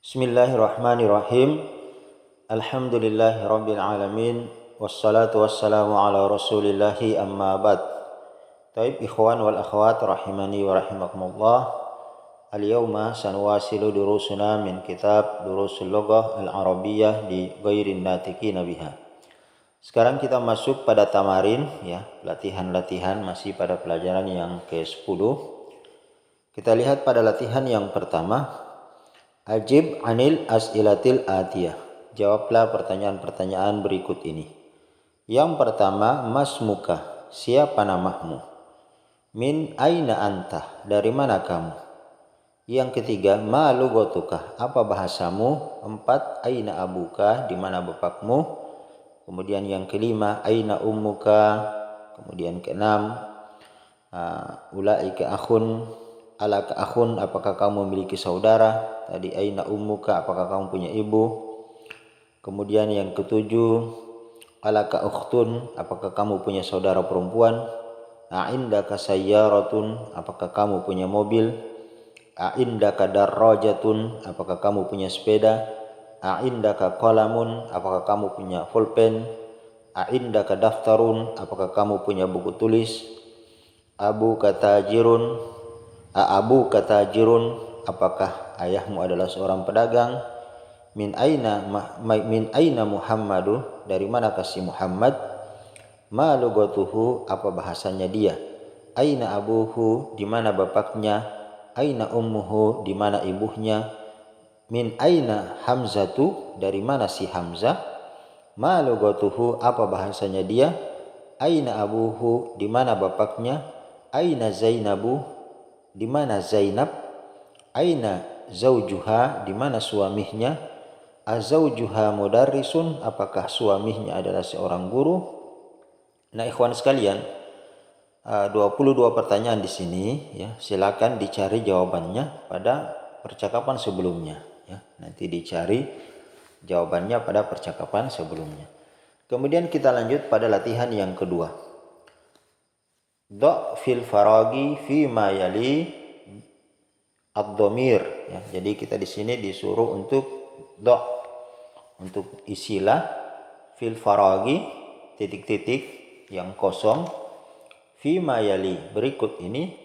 Bismillahirrahmanirrahim. Alhamdulillahirabbil alamin wassalatu wassalamu ala rasulillahi amma ba'd. Taib ikhwan wal akhwat rahimani wa rahimakumullah. Al-yawma sanuwasilu durusuna min kitab Durusul Lughah Al-Arabiyyah di ghairin natiqina biha. Sekarang kita masuk pada tamarin ya, latihan-latihan masih pada pelajaran yang ke-10. Kita lihat pada latihan yang pertama. Ajib anil as'ilatil atiyah. Jawablah pertanyaan-pertanyaan berikut ini. Yang pertama, masmuka, siapa namamu? Min aina anta, dari mana kamu? Yang ketiga, ma lughatuka, apa bahasamu? 4, aina abuka, di mana bapakmu? Kemudian yang kelima, aina ummuka. Kemudian keenam, ulaika akhun, alaka akhun, apakah kamu memiliki saudara? Tadi aina ummuka, apakah kamu punya ibu? Kemudian yang ketujuh, alaka ukhtun, apakah kamu punya saudara perempuan? A'indaka sayyaratun, apakah kamu punya mobil? A'indaka darrajatun, apakah kamu punya sepeda? A'indaka qalamun, apakah kamu punya pulpen? A'indaka daftarun, apakah kamu punya buku tulis? Abu katajirun, apakah ayahmu adalah seorang pedagang? Min aina Muhammadu, dari manakah si Muhammad? Ma lughatuhu, apa bahasanya dia? Aina abuhu, di mana bapaknya? Aina ummuhu, di mana ibunya? Min aina Hamzatu, dari mana si Hamzah? Ma lughatuhu, apa bahasanya dia? Aina abuhu, di mana bapaknya? Aina Zainabu, di mana Zainab? Aina zaujuha, di mana suaminya? Azaujuha mudarrisun, apakah suaminya adalah seorang guru? Nah, ikhwan sekalian, 22 pertanyaan di sini ya. Silakan dicari jawabannya pada percakapan sebelumnya ya. Nanti dicari jawabannya pada percakapan sebelumnya. Kemudian kita lanjut pada latihan yang kedua. Do fil faragi fi ma yali ad-dhamir ya. Jadi kita di sini disuruh untuk untuk isilah fil faragi titik-titik yang kosong fi ma yali berikut ini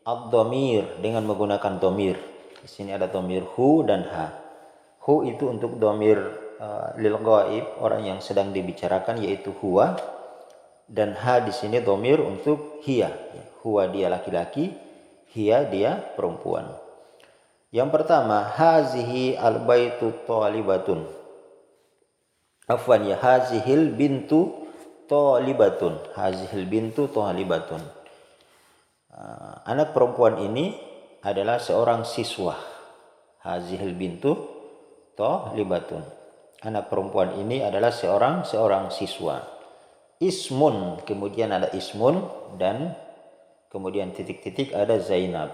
ad-dhamir dengan menggunakan dhamir. Di sini ada dhamir hu dan ha. Hu itu untuk dhamir lil ghaib, orang yang sedang dibicarakan, yaitu huwa. Dan ha di sini dhamir untuk hiya. Huwa dia laki-laki, hiya dia perempuan. Yang pertama, hazihi al-baitu thalibatun. Afwan ya, hazihil bintu thalibatun. Hazihil bintu thalibatun. Anak perempuan ini adalah seorang siswa. Hazihil bintu thalibatun. Anak perempuan ini adalah seorang siswa. Ismun, kemudian ada ismun, dan kemudian titik-titik ada Zainab.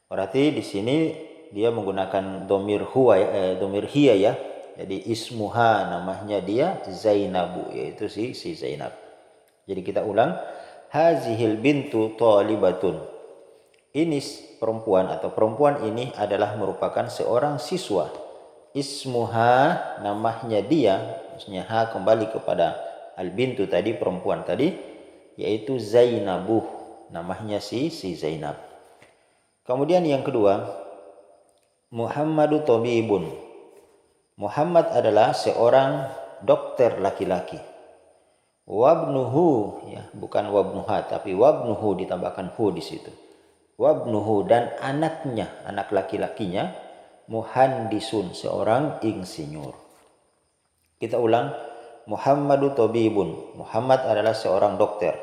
Berarti di sini dia menggunakan dhamir huwa, dhamir hiya ya. Jadi ismuha, namanya dia Zainabu, yaitu si Zainab. Jadi kita ulang, hazihil bintu thalibatun. Ini perempuan atau perempuan ini adalah merupakan seorang siswa. Ismuha, namanya dia, maksudnya ha kembali kepada al-bintu tadi, perempuan tadi, yaitu Zainabu, namanya si Zainab. Kemudian yang kedua, Muhammadu tabibun. Muhammad adalah seorang dokter laki-laki. Wabnuhu ya, bukan wabnuha tapi wabnuhu, ditambahkan hu di situ. Wabnuhu, dan anaknya, anak laki-lakinya, muhandisun, seorang insinyur. Kita ulang, Muhammadu tabibun. Muhammad adalah seorang dokter.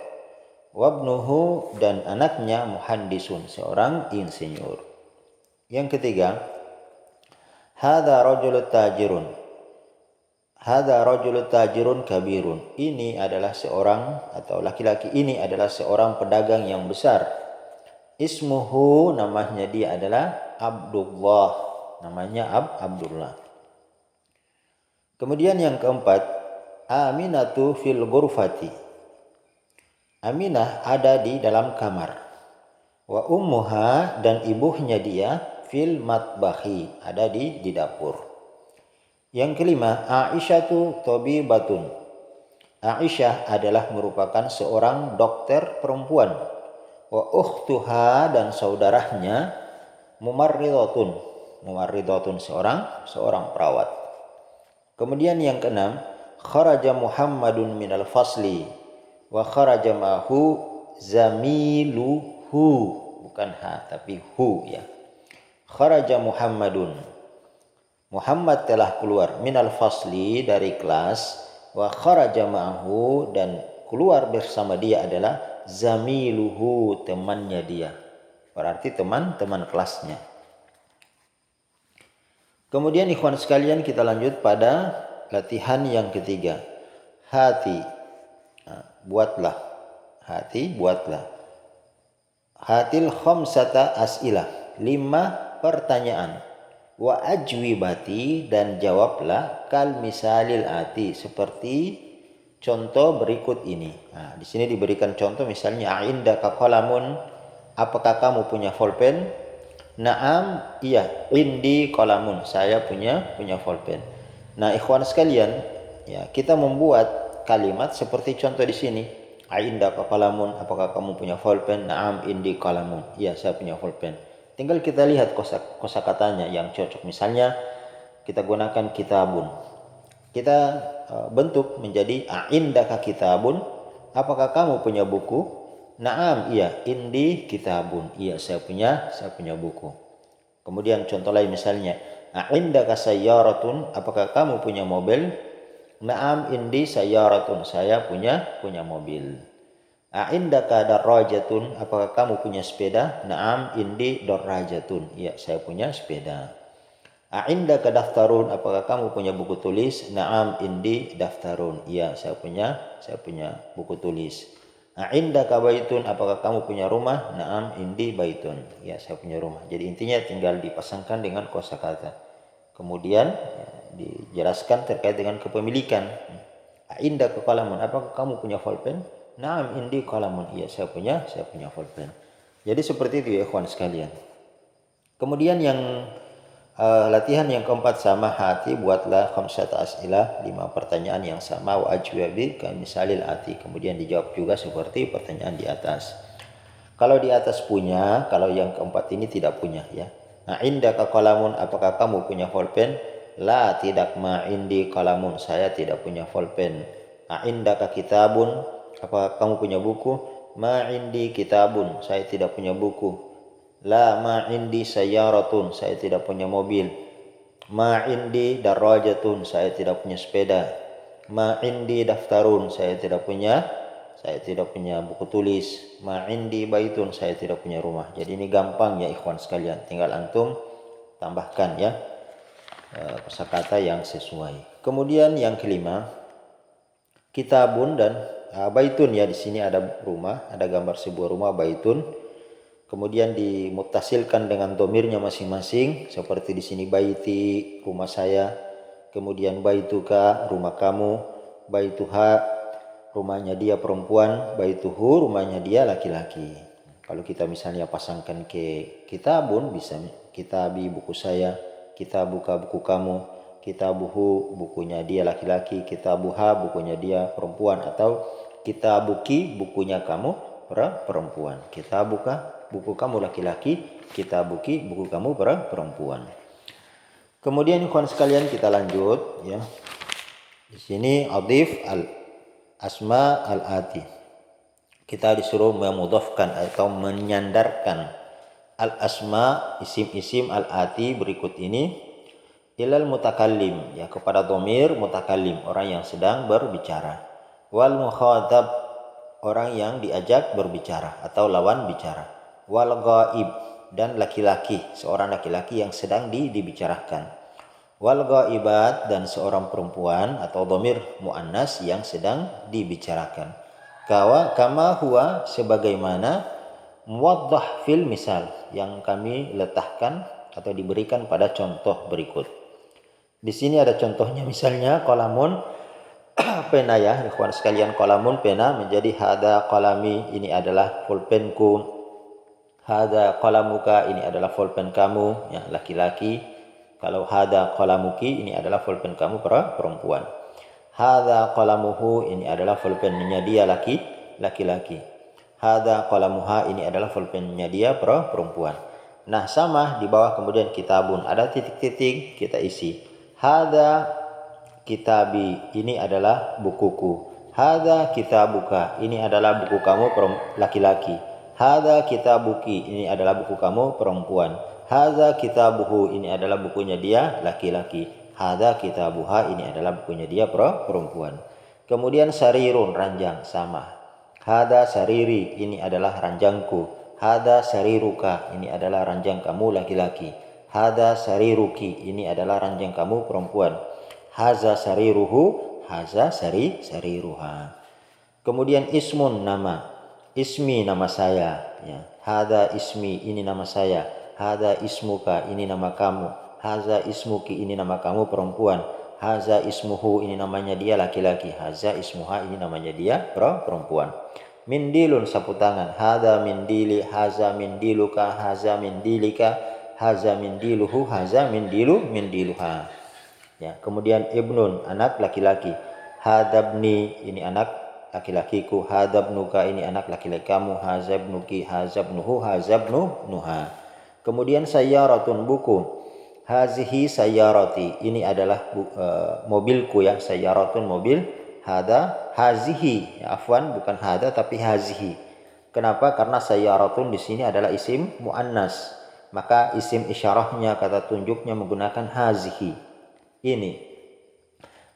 Wabnuhu, dan anaknya, muhandisun, seorang insinyur. Yang ketiga, hadza rajulun tajirun. Hadza rajulun tajirun kabirun. Ini adalah seorang, atau laki-laki ini adalah seorang pedagang yang besar. Ismuhu, namanya dia adalah Abdullah. Namanya Abdullah. Kemudian yang keempat, Aminatu fil ghurfati. Aminah ada di dalam kamar. Wa ummuha, dan ibunya dia fil matbahi, ada di dapur. Yang kelima, Aisyatu tabibatun. Aisyah adalah merupakan seorang dokter perempuan. Wa ukhtuha, dan saudaranya mumarridatun. Mumarridatun seorang perawat. Kemudian yang keenam, kharaja Muhammadun minal fasli wa kharaja ma'hu zamiluhu, bukan ha tapi hu ya. Kharaja Muhammadun, Muhammad telah keluar, minal fasli, dari kelas, wa kharaja ma'hu, dan keluar bersama dia adalah zamiluhu, temannya dia, berarti teman-teman kelasnya. Kemudian ikhwan sekalian, kita lanjut pada latihan yang ketiga. Hati, buatlah. Hati, buatlah. Hatil khamsata as'ilah, 5 pertanyaan. Wa ajwibati, dan jawablah kal misalil ati, seperti contoh berikut ini. Nah, di sini diberikan contoh, misalnya indaka qalamun, apakah kamu punya pulpen? Naam, iya, indi qalamun, saya punya pulpen. Nah, ikhwan sekalian, ya, kita membuat kalimat seperti contoh di sini. Indaka qalamun, apakah kamu punya pulpen? Naam, indi qalamun, iya, saya punya pulpen. Tinggal kita lihat kosakatanya yang cocok. Misalnya kita gunakan kitabun. Kita bentuk menjadi indaka kitabun, apakah kamu punya buku? Naam, iya, indi kitabun, iya, saya punya buku. Kemudian contoh lain misalnya, indaka sayyaratun, apakah kamu punya mobil? Naam, indi sayyaratun, saya punya mobil. Indaka darajatun, apakah kamu punya sepeda? Naam, indi darajatun, iya, saya punya sepeda. Indaka daftarun, apakah kamu punya buku tulis? Naam, indi daftarun, iya, saya punya buku tulis. Indaka baitun, apakah kamu punya rumah? Naam, indi baitun, iya, saya punya rumah. Jadi intinya tinggal dipasangkan dengan kosakata. Kemudian dijelaskan terkait dengan kepemilikan. Indaka qalamun, apakah kamu punya pulpen? Naam, indi qalamun, iya, saya punya pulpen. Jadi seperti itu ya ikhwan sekalian. Kemudian yang latihan yang keempat sama, hati, buatlah khamsata as'ilah, 5 pertanyaan yang sama, wa ajwabi ka misalil ati, kemudian dijawab juga seperti pertanyaan di atas. Kalau di atas punya, kalau yang keempat ini tidak punya ya. Indaka qalamun, apakah kamu punya pulpen? La, tidak, ma indi qalamun, saya tidak punya pulpen. Indaka kitabun, apakah kamu punya buku? Ma indi kitabun, saya tidak punya buku. La, ma indi sayyaratun, saya tidak punya mobil. Ma indi darajatun, saya tidak punya sepeda. Ma indi daftarun, saya tidak punya buku tulis. Ma indi baitun, saya tidak punya rumah. Jadi ini gampang ya ikhwan sekalian, tinggal antum tambahkan ya kosakata yang sesuai. Kemudian yang kelima, kitabun dan baitun ya, di sini ada rumah, ada gambar sebuah rumah, baitun. Kemudian dimutasilkan dengan domirnya masing-masing, seperti di sini baiti, rumah saya. Kemudian baituka, rumah kamu. Baituha, rumahnya dia perempuan. Baituhu, rumahnya dia laki-laki. Kalau kita misalnya pasangkan ke kitabun, bisa kitabi, buku saya. Kitabuka, buku kamu. Kitabuhu, bukunya dia laki-laki. Kitabuha, bukunya dia perempuan. Atau kitabuki, bukunya kamu perempuan. Kitabuka, buku kamu laki-laki. Kitabuki, buku kamu perempuan. Kemudian ikhwan sekalian, kita lanjut ya. Di sini adif al asma al ati. Kita disuruh memudhafkan atau menyandarkan al asma, isim-isim al ati berikut ini, ilal mutakallim ya, kepada dhamir mutakallim, orang yang sedang berbicara. Wal mukhatab, orang yang diajak berbicara atau lawan bicara. Wal ghaib, dan laki-laki, seorang laki-laki yang sedang dibicarakan. Wal ghaibat, dan seorang perempuan atau dhamir muannas yang sedang dibicarakan. Kama huwa, sebagaimana muwaddah fil misal, yang kami letakkan atau diberikan pada contoh berikut. Di sini ada contohnya, misalnya qalamun, pena ya ikhwan sekalian, qalamun, pena, menjadi hada qalami, ini adalah pulpenku. Hada qalamuka, ini adalah pulpen kamu, ya, laki-laki. Kalau hada qalamuki, ini adalah pulpen kamu, perempuan. Hada qalamuhu, ini adalah pulpennya dia, laki-laki. Hada qalamuha, ini adalah pulpennya dia, perempuan. Nah, sama di bawah kemudian kitabun, ada titik-titik, kita isi. Hada kitabi, ini adalah bukuku. Hada kitabuka, ini adalah buku kamu, laki-laki. Hada kitabuki, ini adalah buku kamu, perempuan. Hada kitabuhu, ini adalah bukunya dia, laki-laki. Hada kitabuha, ini adalah bukunya dia, perempuan. Kemudian sarirun, ranjang, sama. Hada sariri, ini adalah ranjangku. Hada sariruka, ini adalah ranjang kamu, laki-laki. Hada sariruki, ini adalah ranjang kamu, perempuan. Haza sariruhu, haza sariruha. Kemudian ismun, nama. Ismi, nama saya, ya. Hada ismi, ini nama saya. Hada ismuka, ini nama kamu. Haza ismuki, ini nama kamu, perempuan. Haza ismuhu, ini namanya dia, laki-laki. Haza ismuha, ini namanya dia, perempuan. Mindilun, sapu tangan. Hada mindili, haza mindiluka, haza mindilika, haza mindiluhu, haza mindiluha. Ya, kemudian ibnun, anak laki-laki. Hadabni, ini anak laki-lakiku. Hadabnuka, ini anak laki-laki kamu. Hazabnuki, hazabnuhu, hazabnuha. Kemudian sayyaratun, buku. Hazihi sayyarati, ini adalah mobilku, ya. Sayyaratun, mobil. Hada hazihi, ya, afwan, bukan hada tapi hazihi. Kenapa? Karena sayyaratun di sini adalah isim muannas, maka isim isyarahnya, kata tunjuknya menggunakan hazihi. Ini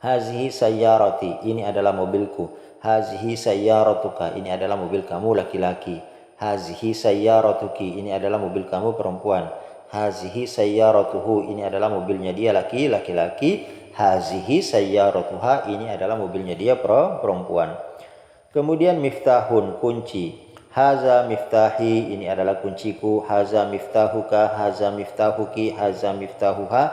hazihi sayyarati, ini adalah mobilku. Hazihi sayyaratuka, ini adalah mobil kamu, laki-laki. Hazihi sayyaratuki, ini adalah mobil kamu, perempuan. Hazihi sayyaratuhu, ini adalah mobilnya dia, laki-laki. Hazihi sayyaratuha, ini adalah mobilnya dia, perempuan. Kemudian miftahun, kunci. Haza miftahi, ini adalah kunciku. Haza miftahuka, haza miftahuki, haza miftahuha,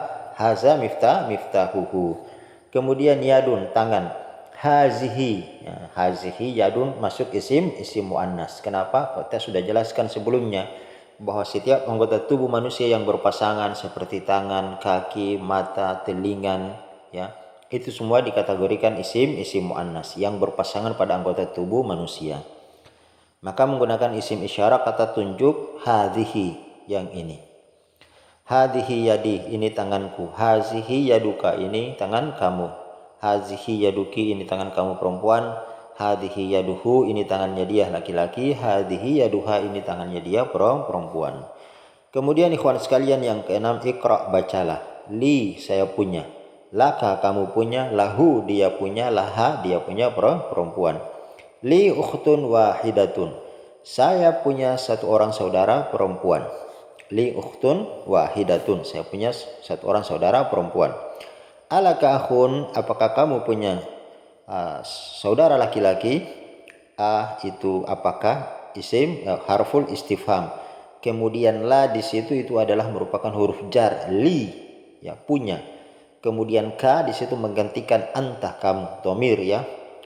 haza miftahuhu. Kemudian yadun, tangan. Hazihi, ya, hazihi yadun masuk isim muannas. Kenapa? Kita sudah jelaskan sebelumnya bahwa setiap anggota tubuh manusia yang berpasangan seperti tangan, kaki, mata, telinga, ya, itu semua dikategorikan isim muannas yang berpasangan pada anggota tubuh manusia. Maka menggunakan isim isyarat, kata tunjuk hadhihi, yang ini. Hadhihi yadi, ini tanganku. Hazihi yaduka, ini tangan kamu. Hazihi yaduki, ini tangan kamu, perempuan. Hadhihi yaduhu, ini tangannya dia, laki-laki. Hadhihi yaduha, ini tangannya dia, perempuan. Kemudian ikhwan sekalian yang keenam, iqra, bacalah. Li, saya punya. Laka, kamu punya. Lahu, dia punya. Laha, dia punya, perempuan. Li ukhtun wahidatun, saya punya satu orang saudara perempuan. Li ukhtun wahidatun, saya punya satu orang saudara perempuan. Alaka akhun, apakah kamu punya saudara laki-laki? Itu apakah isim, harful istifham. Kemudian la di situ itu adalah merupakan huruf jar. Li, ya, punya. Kemudian ka di situ menggantikan anta, kamu, dhamir, ya.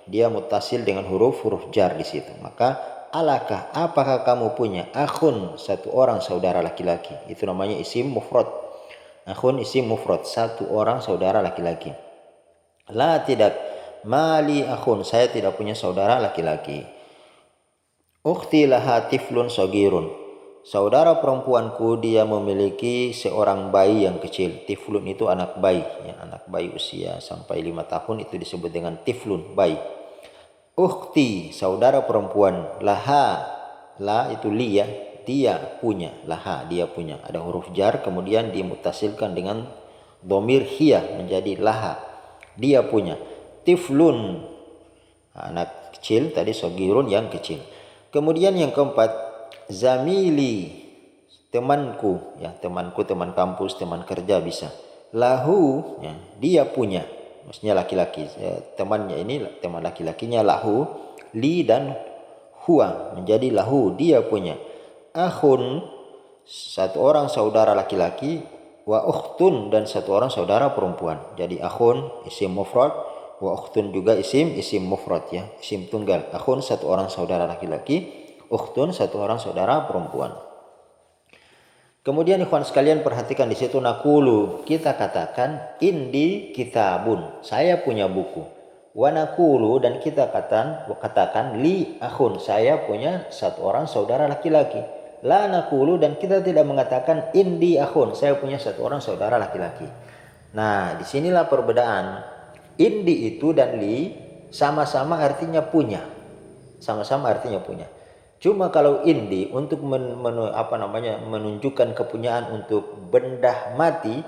Dia muttasil dengan huruf jar di situ. Maka alakah, apakah kamu punya akhun, satu orang saudara laki-laki. Itu namanya isim mufrad. Akhun isim mufrad, satu orang saudara laki-laki. La, tidak. Mali akhun, saya tidak punya saudara laki-laki. Ukhti laha tiflun sogirun, saudara perempuanku dia memiliki seorang bayi yang kecil. Tiflun itu anak bayi, ya, anak bayi usia sampai 5 tahun itu disebut dengan tiflun, bayi. Ukhti, saudara perempuan. Laha, la itu li, ya, dia punya. Laha, dia punya. Ada huruf jar kemudian dimutasilkan dengan dhamir hiya menjadi laha. Dia punya. Tiflun, anak kecil, tadi sogirun yang kecil. Kemudian yang keempat, zamili, temanku, ya, temanku, teman kampus, teman kerja bisa. Lahu, ya, dia punya. Maksudnya laki-laki, temannya ini teman laki-lakinya. Lahu, li dan huwa menjadi lahu, dia punya. Akhun, satu orang saudara laki-laki. Wa ukhtun, dan satu orang saudara perempuan. Jadi akhun isim mufrad, wa ukhtun juga isim mufrad, ya, isim tunggal. Akhun satu orang saudara laki-laki, ukhtun satu orang saudara perempuan. Kemudian ikhwan sekalian perhatikan di situ nakulu, kita katakan indi kitabun, saya punya buku. Wa nakulu, dan kita katakan li akhun, saya punya satu orang saudara laki-laki. La nakulu, dan kita tidak mengatakan indi akhun, saya punya satu orang saudara laki-laki. Nah, disinilah perbedaan. Indi itu dan li sama-sama artinya punya. Sama-sama artinya punya. Cuma kalau indi untuk menunjukkan kepunyaan untuk benda mati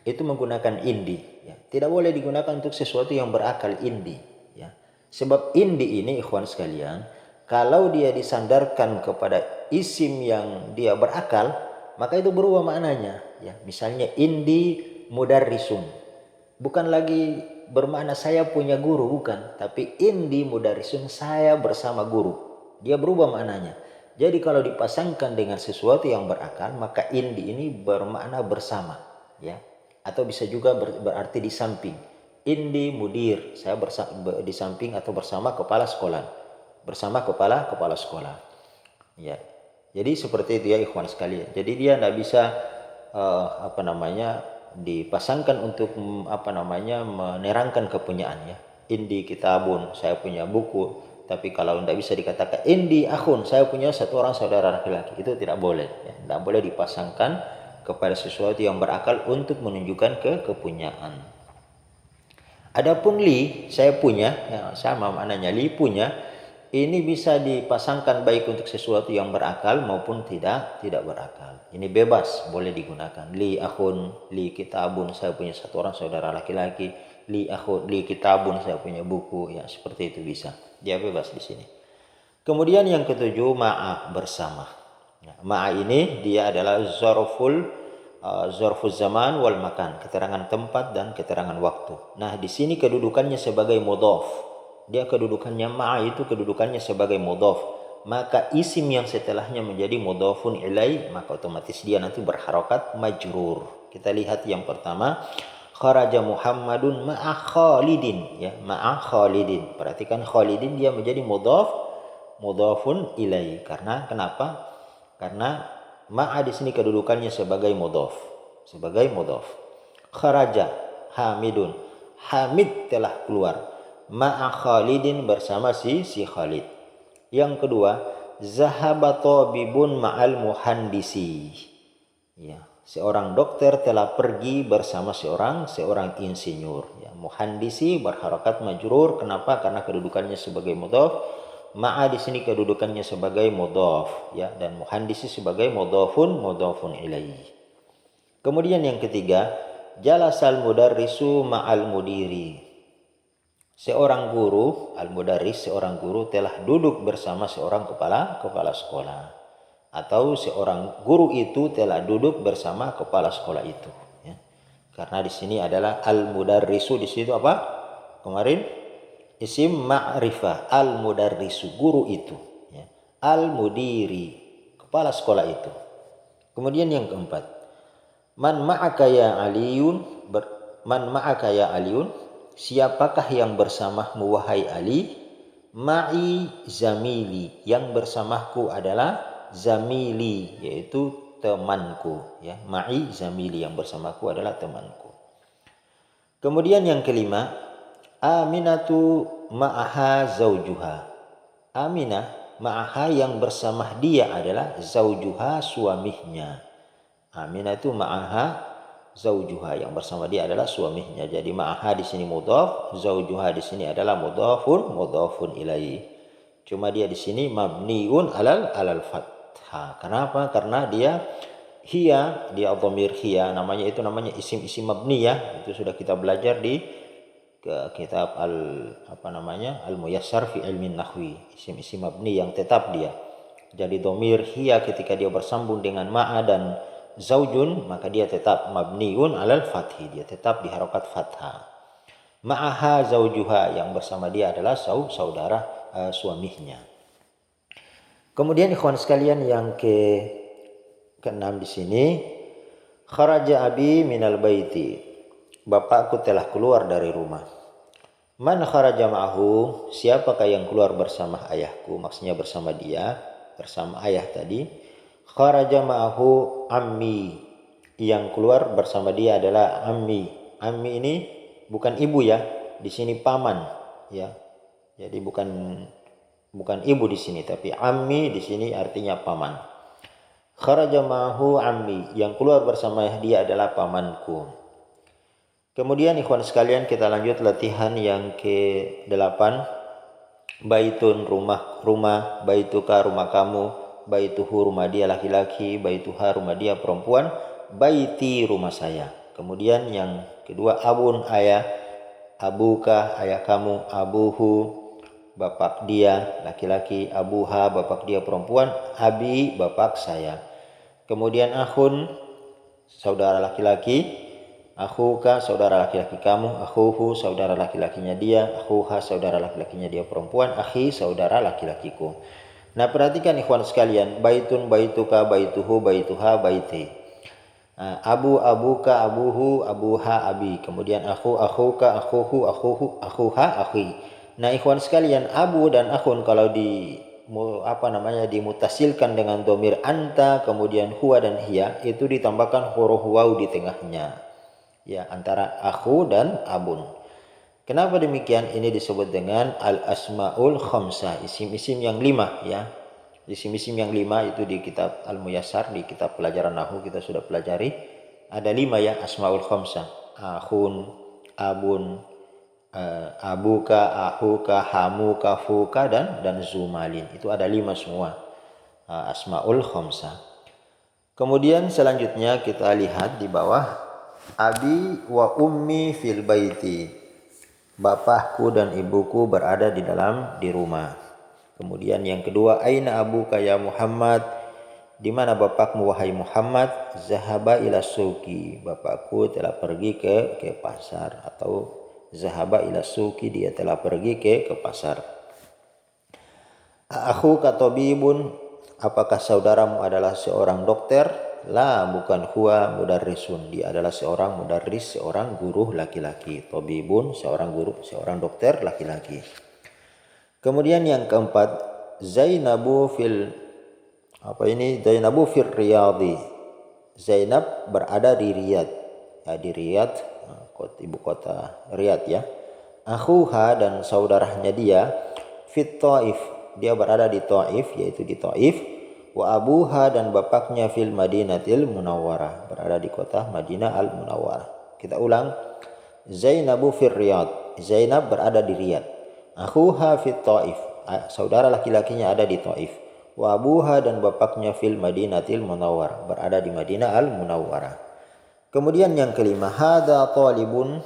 itu menggunakan indi. Ya. Tidak boleh digunakan untuk sesuatu yang berakal indi. Ya. Sebab indi ini ikhwan sekalian, kalau dia disandarkan kepada isim yang dia berakal, maka itu berubah maknanya. Ya. Misalnya indi mudarrisum, bukan lagi bermakna saya punya guru, bukan, tapi indi mudarrisun, saya bersama guru. Dia berubah maknanya. Jadi kalau dipasangkan dengan sesuatu yang berakal, maka indi ini bermakna bersama, ya. Atau bisa juga berarti di samping. Indi mudir, saya di samping atau bersama kepala sekolah. Bersama kepala sekolah. Ya. Jadi seperti itu ya ikhwan sekalian. Jadi dia tidak bisa dipasangkan untuk menerangkan kepunyaannya. Indi kitabun, saya punya buku. Tapi kalau tidak bisa dikatakan indi akhun, saya punya satu orang saudara laki-laki, itu tidak boleh. Ya. Tidak boleh dipasangkan kepada sesuatu yang berakal untuk menunjukkan kepunyaan. Adapun li, saya punya, ya, sama maknanya li punya, ini bisa dipasangkan baik untuk sesuatu yang berakal maupun tidak berakal. Ini bebas, boleh digunakan. Li akhun, li kitabun, saya punya satu orang saudara laki-laki. Li akhun, li kitabun, saya punya buku. Ya, seperti itu bisa. Dia bebas di sini. Kemudian yang ketujuh, ma'a, bersama. Ya, ma'a ini dia adalah zarful zaman wal makan, keterangan tempat dan keterangan waktu. Nah, di sini kedudukannya sebagai mudhaf. Dia kedudukannya ma'a itu kedudukannya sebagai mudhaf. Maka isim yang setelahnya menjadi mudhafun ilai, maka otomatis dia nanti berharokat majrur. Kita lihat yang pertama, kharaja Muhammadun ma'a Khalidin, ya, ma'a Khalidin. Perhatikan Khalidin dia menjadi mudhafun ilai. Karena kenapa? Karena ma'a di sini kedudukannya sebagai mudhaf, Kharaja Hamidun, Hamid telah keluar. Ma'a Khalidin, bersama si Khalid. Yang kedua, zahaba tabibun ma'al muhandisi. Ya, seorang dokter telah pergi bersama seorang insinyur. Ya, muhandisi berharokat majrur. Kenapa? Karena kedudukannya sebagai mudhaf. Ma'a di sini kedudukannya sebagai mudhaf, ya, dan muhandisi sebagai mudhafun ilaihi. Kemudian yang ketiga, jalasal mudarrisu ma'al mudiri. Seorang guru, al-mudarris, seorang guru telah duduk bersama seorang kepala sekolah. Atau seorang guru itu telah duduk bersama kepala sekolah itu. Ya. Karena di sini adalah al-mudarrisu, di situ apa? Kemarin isim ma'rifah, al-mudarrisu, guru itu. Ya. Al-mudiri, kepala sekolah itu. Kemudian yang keempat, man ma'aka ya aliyun, siapakah yang bersamamu wahai Ali? Ma'i zamili, yang bersamaku adalah zamili, yaitu temanku. Ya, ma'i zamili, yang bersamaku adalah temanku. Kemudian yang kelima, Aminatu ma'aha zaujuha. Aminah ma'aha, yang bersama dia adalah zaujuha, suaminya. Aminah itu ma'aha zaujuha, yang bersama dia adalah suaminya. Jadi ma'aha di sini mudhaf, zaujuha di sini adalah mudhafun ilaihi. Cuma dia di sini mabniun alal fathah. Kenapa? Karena dia dhamir hiya, namanya isim mabni, ya. Itu sudah kita belajar di kitab al-muyassar fi ilmin nahwi, isim mabni yang tetap dia. Jadi dhamir hiya ketika dia bersambung dengan ma'a dan zaujun, maka dia tetap mabniun alal fathi, dia tetap di harokat fathah. Ma'aha zaujuha, yang bersama dia adalah saudara suaminya. Kemudian ikhwan sekalian yang keenam di sini, kharaja abi minal baiti, bapakku telah keluar dari rumah. Man kharaja ma'ahu, siapakah yang keluar bersama ayahku, maksudnya bersama dia, bersama ayah tadi. Kharaja ma'ahu ammi. Yang keluar bersama dia adalah ammi. Ammi ini bukan ibu ya, di sini paman ya. Jadi bukan ibu di sini, tapi ammi di sini artinya paman. Kharaja ma'ahu ammi. Yang keluar bersama dia adalah pamanku. Kemudian ikhwan sekalian, kita lanjut latihan yang ke-8. Baitun, rumah, baituka, rumah kamu, baituhu, rumah dia laki-laki, baituha, rumah dia perempuan, baiti, rumah saya. Kemudian yang kedua, abun, ayah, abuka, ayah kamu, abuhu, bapak dia laki-laki, abuha, bapak dia perempuan, abi, bapak saya. Kemudian akhun, saudara laki-laki, akhuka, saudara laki-laki kamu, akhuhu, saudara laki-lakinya dia, akhuha, saudara laki-lakinya dia perempuan, akhi, saudara laki-lakiku. Nah, perhatikan ikhwan sekalian, baitun, baituka, baituhu, baituha, baiti. Abu, abuka, abuhu, abuha, abi. Kemudian akhu, akhuka, akhuhu, akhuhu, akhuha, akhi. Nah, ikhwan sekalian, abu dan akhun kalau dimutasilkan dengan domir anta, kemudian huwa dan hiya, itu ditambahkan huruf waw di tengahnya. Ya, antara akhu dan abun. Kenapa demikian? Ini disebut dengan al-asmaul khamsah, isim-isim yang 5 ya. Isim-isim yang 5 itu di kitab Al-Muyassar, di kitab pelajaran nahwu kita sudah pelajari. Ada 5 ya asmaul khamsah. Akhun, abun, abuka, ahuka, hamuka, fuka, dan zumalin. Itu ada 5 semua asmaul khamsah. Kemudian selanjutnya kita lihat di bawah, abi wa ummi fil baiti. Bapakku dan ibuku berada di rumah. Kemudian yang kedua, aina abuka ya Muhammad? Di mana bapakmu wahai Muhammad? Zahaba ila suki. Bapakku telah pergi ke pasar, atau zahaba ila suki, dia telah pergi ke pasar. Akhuka tabibun? Apakah saudaramu adalah seorang dokter? La, bukan huwa mudarrisun. Dia adalah seorang mudarris, seorang guru laki-laki. Tabibun, seorang guru, seorang dokter laki-laki. Kemudian yang keempat, Zainabu fil Riyadhi. Zainab berada di Riyadh. Ya, di Riyadh, ibu kota Riyadh ya. Akhuha, dan saudaranya dia, fit Taif. Dia berada di Taif, yaitu di Taif. Wa abuha, dan bapaknya fil Madinatil Munawwarah, berada di kota Madinah al Munawwarah. Kita ulang. Zainabu fir Riyadh. Zainab berada di Riyadh. Akhuha fit Taif. Saudara laki-lakinya ada di Taif. Wa abuha, dan bapaknya fil Madinatil Munawwarah, berada di Madinah al Munawwarah. Kemudian yang kelima, hada talibun.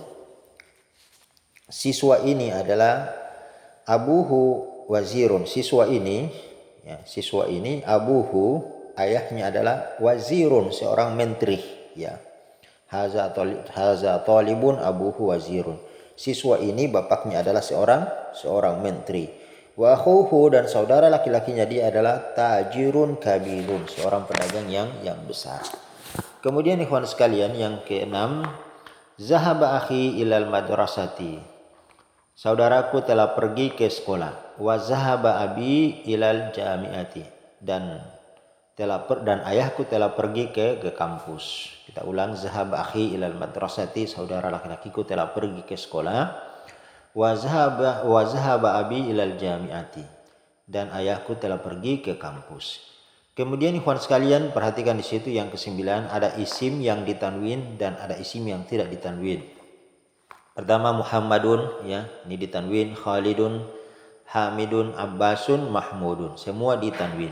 Siswa ini adalah abuhu wazirun. Siswa ini abuhu, ayahnya adalah wazirun, seorang menteri ya. Haza talibun abuhu wazirun. Siswa ini bapaknya adalah seorang menteri. Wa akhuhu, dan saudara laki-lakinya dia adalah tajirun kabirun, seorang pedagang yang besar. Kemudian ikhwan sekalian, yang keenam, zahaba akhi ilal madrasati. Saudaraku telah pergi ke sekolah. Wa zahaba abi ilal jami'ati, dan ayahku telah pergi ke kampus. Kita ulang, zahaba akhi ilal madrasati, saudara laki-lakiku telah pergi ke sekolah. Wa zahaba abi ilal jami'ati, dan ayahku telah pergi ke kampus. Kemudian ikhwan sekalian, perhatikan di situ yang ke-9, ada isim yang ditanwin dan ada isim yang tidak ditanwin. Pertama Muhammadun ya, ini ditanwin, Khalidun, Hamidun, Abbasun, Mahmudun, semua ditanwin.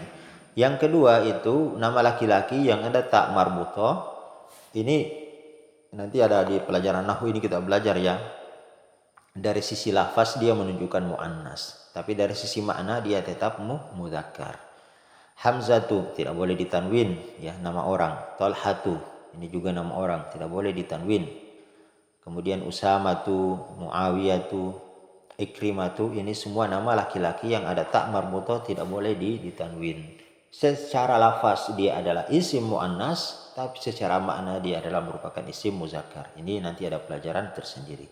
Yang kedua itu nama laki-laki yang ada tak marbutah. Ini nanti ada di pelajaran nahwu, ini kita belajar ya. Dari sisi lafaz dia menunjukkan muannas, tapi dari sisi makna dia tetap mudzakkar. Hamzatu tidak boleh ditanwin ya, nama orang. Talhatu, ini juga nama orang, tidak boleh ditanwin. Kemudian Usamatu, Muawiyatu, Ikrimatu, ini semua nama laki-laki yang ada tak marbutah, tidak boleh ditanwin. Secara lafaz dia adalah isim muannas, tapi secara makna dia adalah merupakan isim muzakkar. Ini nanti ada pelajaran tersendiri.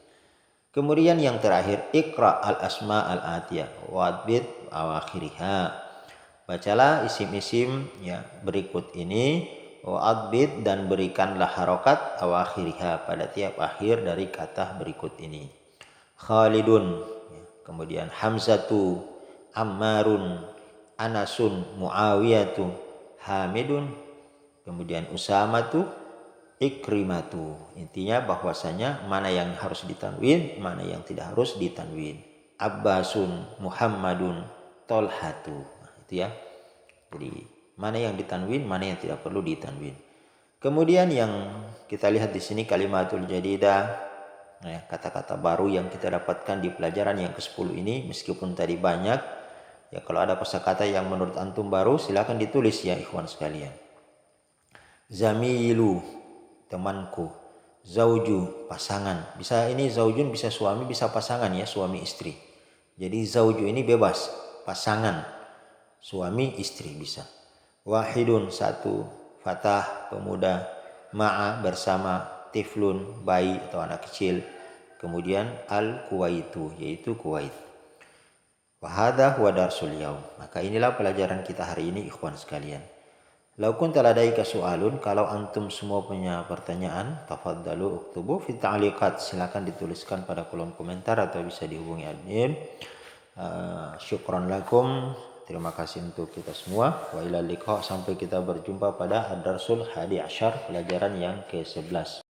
Kemudian yang terakhir, ikra al-asma al-atiyah wadbit awakhiriha. Bacalah isim-isim ya berikut ini, wa'adbid, dan berikanlah harokat awakhiriha pada tiap akhir dari kata berikut ini. Khalidun, ya, kemudian Hamzatu, Ammarun, Anasun, Muawiyatu, Hamidun, kemudian Usamatu, Ikrimatu. Intinya bahwasanya mana yang harus ditanwin, mana yang tidak harus ditanwin. Abbasun, Muhammadun, Tolhatu. Nah, itu ya. Jadi mana yang ditanwin, mana yang tidak perlu ditanwin. Kemudian yang kita lihat di sini kalimatul jadidah, ya, kata-kata baru yang kita dapatkan di pelajaran yang ke-10 ini, meskipun tadi banyak, ya kalau ada kosakata yang menurut antum baru silakan ditulis ya ikhwan sekalian. Zamilu, temanku. Zauju, pasangan. Bisa ini zaujun, bisa suami, bisa pasangan ya, suami istri. Jadi zauju ini bebas, pasangan, suami istri bisa. Wahidun, satu. Fatah, pemuda. Ma'a, bersama. Tiflun, bayi atau anak kecil. Kemudian al-kuwaitu, yaitu Kuwait. Wahada huwa darsul yaum. Maka inilah pelajaran kita hari ini ikhwan sekalian. Lau kunta ladaika su'alun, kalau antum semua punya pertanyaan, tafaddalu uktubu fi ta'liqat, silakan dituliskan pada kolom komentar atau bisa dihubungi admin. Syukran lakum, terima kasih untuk kita semua. Wa ilal liqa, sampai kita berjumpa pada ad-darsul hadi asyar, pelajaran yang ke-11.